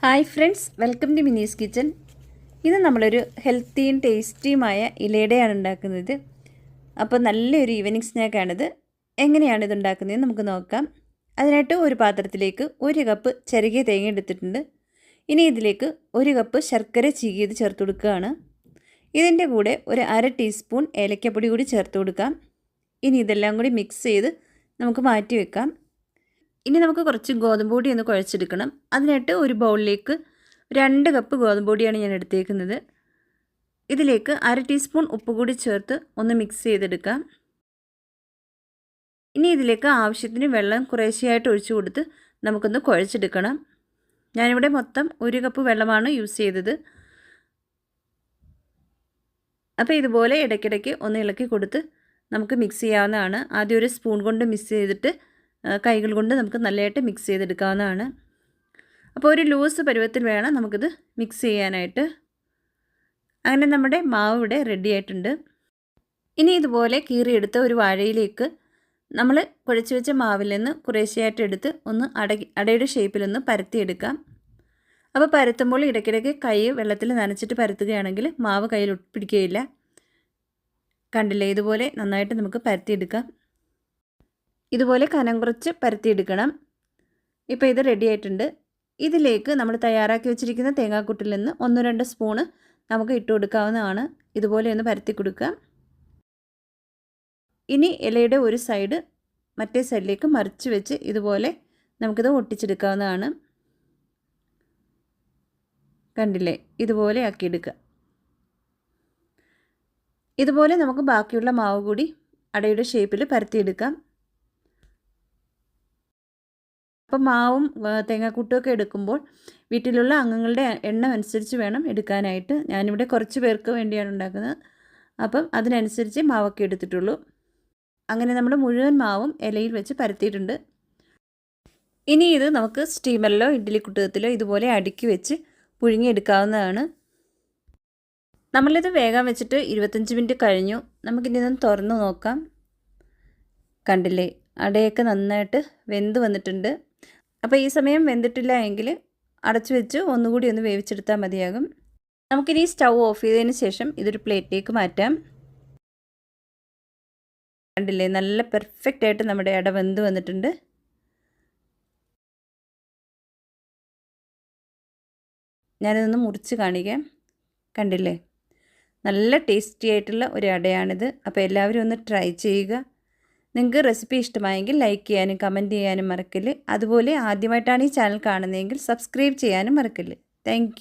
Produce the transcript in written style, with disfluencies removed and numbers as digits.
Hi friends, welcome to Mini's kitchen. ഇത് നമ്മളൊരു ഹെൽത്തിയും ടേസ്റ്റിയുമായ ഇലയുടെയാണ് ഉണ്ടാക്കുന്നത്. അപ്പോൾ നല്ലൊരു ഈവനിങ് സ്നാക്കാണിത്. എങ്ങനെയാണ് ഇത് ഉണ്ടാക്കുന്നത് നമുക്ക് നോക്കാം. അതിനായിട്ട് ഒരു പാത്രത്തിലേക്ക് 1 കപ്പ് ചിരകിയ തേങ്ങ എടുത്തിട്ടുണ്ട്. ഇനി ഇതിലേക്ക് 1 കപ്പ് ശർക്കര ചീകിയത് ചേർത്ത് കൊടുക്കുകയാണ്. ഇതിൻ്റെ കൂടെ ഒരു 1/2 ടീസ്പൂൺ ഏലക്കപ്പൊടി കൂടി ചേർത്ത് കൊടുക്കാം. ഇനി ഇതെല്ലാം കൂടി മിക്സ് ചെയ്ത് നമുക്ക് മാറ്റി വെക്കാം. ഇനി നമുക്ക് കുറച്ച് ഗോതമ്പ് പൊടി ഒന്ന് കുഴച്ചെടുക്കണം. അതിനായിട്ട് ഒരു ബൗളിലേക്ക് 2 കപ്പ് ഗോതമ്പ് പൊടിയാണ് ഞാൻ എടുത്തേക്കുന്നത്. ഇതിലേക്ക് 1/2 ടീസ്പൂൺ ഉപ്പ് കൂടി ചേർത്ത് ഒന്ന് മിക്സ് ചെയ്തെടുക്കാം. ഇനി ഇതിലേക്ക് ആവശ്യത്തിന് വെള്ളം കുറേശ്ശെയായിട്ട് ഒഴിച്ചു കൊടുത്ത് നമുക്കൊന്ന് കുഴച്ചെടുക്കണം. ഞാനിവിടെ മൊത്തം 1 കപ്പ് വെള്ളമാണ് യൂസ് ചെയ്തത്. അപ്പോൾ ഇതുപോലെ ഇടയ്ക്കിടയ്ക്ക് ഒന്ന് ഇളക്കി കൊടുത്ത് നമുക്ക് മിക്സ് ചെയ്യാവുന്നതാണ്. ആദ്യം ഒരു സ്പൂൺ കൊണ്ട് മിക്സ് ചെയ്തിട്ട് കൈകൾ കൊണ്ട് നമുക്ക് നല്ലതായിട്ട് മിക്സ് ചെയ്തെടുക്കാവുന്നതാണ്. അപ്പോൾ ഒരു ലൂസ് പരുവത്തിൽ വേണം നമുക്കിത് മിക്സ് ചെയ്യാനായിട്ട്. അങ്ങനെ നമ്മുടെ മാവ് ഇവിടെ റെഡി ആയിട്ടുണ്ട്. ഇനി ഇതുപോലെ കീറിയെടുത്ത ഒരു വാഴയിലേക്ക് നമ്മൾ കുഴച്ച് വെച്ച മാവിൽ നിന്ന് കുറേശ്ശെയായിട്ട് എടുത്ത് ഒന്ന് അടയുടെ ഷേപ്പിലൊന്ന് പരത്തിയെടുക്കാം. അപ്പോൾ പരത്തുമ്പോൾ ഇടയ്ക്കിടയ്ക്ക് കൈ വെള്ളത്തിൽ നനച്ചിട്ട് പരത്തുകയാണെങ്കിൽ മാവ് കയ്യിൽ ഒട്ടിപ്പിടിക്കുകയില്ല. കണ്ടില്ലേ, ഇതുപോലെ നന്നായിട്ട് നമുക്ക് പരത്തിയെടുക്കാം. ഇതുപോലെ കനം കുറച്ച് പരത്തിയെടുക്കണം. ഇപ്പോൾ ഇത് റെഡി ആയിട്ടുണ്ട്. ഇതിലേക്ക് നമ്മൾ തയ്യാറാക്കി വെച്ചിരിക്കുന്ന തേങ്ങാക്കൂട്ടിൽ നിന്ന് 1-2 സ്പൂണ് നമുക്ക് ഇട്ട് കൊടുക്കാവുന്നതാണ്. ഇതുപോലെ ഒന്ന് പരത്തി കൊടുക്കാം. ഇനി ഇലയുടെ ഒരു സൈഡ് മറ്റേ സൈഡിലേക്ക് മറിച്ച് വെച്ച് ഇതുപോലെ നമുക്കിത് ഒട്ടിച്ചെടുക്കാവുന്നതാണ്. കണ്ടില്ലേ, ഇതുപോലെ ആക്കിയെടുക്കുക. ഇതുപോലെ നമുക്ക് ബാക്കിയുള്ള മാവ് കൂടി അടയുടെ ഷേപ്പിൽ പരത്തിയെടുക്കാം. അപ്പോൾ മാവും തേങ്ങാക്കൂട്ടുമൊക്കെ എടുക്കുമ്പോൾ വീട്ടിലുള്ള അംഗങ്ങളുടെ എണ്ണം അനുസരിച്ച് വേണം എടുക്കാനായിട്ട്. ഞാനിവിടെ കുറച്ച് പേർക്ക് വേണ്ടിയാണ് ഉണ്ടാക്കുന്നത്. അപ്പം അതിനനുസരിച്ച് മാവൊക്കെ എടുത്തിട്ടുള്ളൂ. അങ്ങനെ നമ്മൾ മുഴുവൻ മാവും ഇലയിൽ വെച്ച് പരത്തിയിട്ടുണ്ട്. ഇനി ഇത് നമുക്ക് സ്റ്റീമറിലോ ഇഡ്ഡലി കുട്ടകത്തിലോ ഇതുപോലെ അടുക്കി വെച്ച് പുഴുങ്ങിയെടുക്കാവുന്നതാണ്. നമ്മളിത് വേഗം വെച്ചിട്ട് 25 മിനിറ്റ് കഴിഞ്ഞു. നമുക്കിനി ഇതൊന്ന് തുറന്ന് നോക്കാം. കണ്ടില്ലേ, അടയൊക്കെ നന്നായിട്ട് വെന്ത് വന്നിട്ടുണ്ട്. അപ്പോൾ ഈ സമയം വെന്തിട്ടില്ല എങ്കിൽ അടച്ചു വെച്ച് ഒന്നുകൂടി ഒന്ന് വേവിച്ചെടുത്താൽ മതിയാകും. നമുക്കിനി സ്റ്റൗ ഓഫ് ചെയ്തതിന് ശേഷം ഇതൊരു പ്ലേറ്റിലേക്ക് മാറ്റാം. കണ്ടില്ലേ, നല്ല പെർഫെക്റ്റ് ആയിട്ട് നമ്മുടെ അട വെന്ത് വന്നിട്ടുണ്ട്. ഞാനിതൊന്ന് മുറിച്ച് കാണിക്കാം. കണ്ടില്ലേ, നല്ല ടേസ്റ്റി ആയിട്ടുള്ള ഒരു അടയാണിത്. അപ്പോൾ എല്ലാവരും ഒന്ന് ട്രൈ ചെയ്യുക. നിങ്ങൾക്ക് റെസിപ്പി ഇഷ്ടമായെങ്കിൽ ലൈക്ക് ചെയ്യാനും കമൻറ്റ് ചെയ്യാനും മറക്കല്ല്. അതുപോലെ ആദ്യമായിട്ടാണ് ഈ ചാനൽ കാണുന്നതെങ്കിൽ സബ്സ്ക്രൈബ് ചെയ്യാനും മറക്കല്ല്. താങ്ക്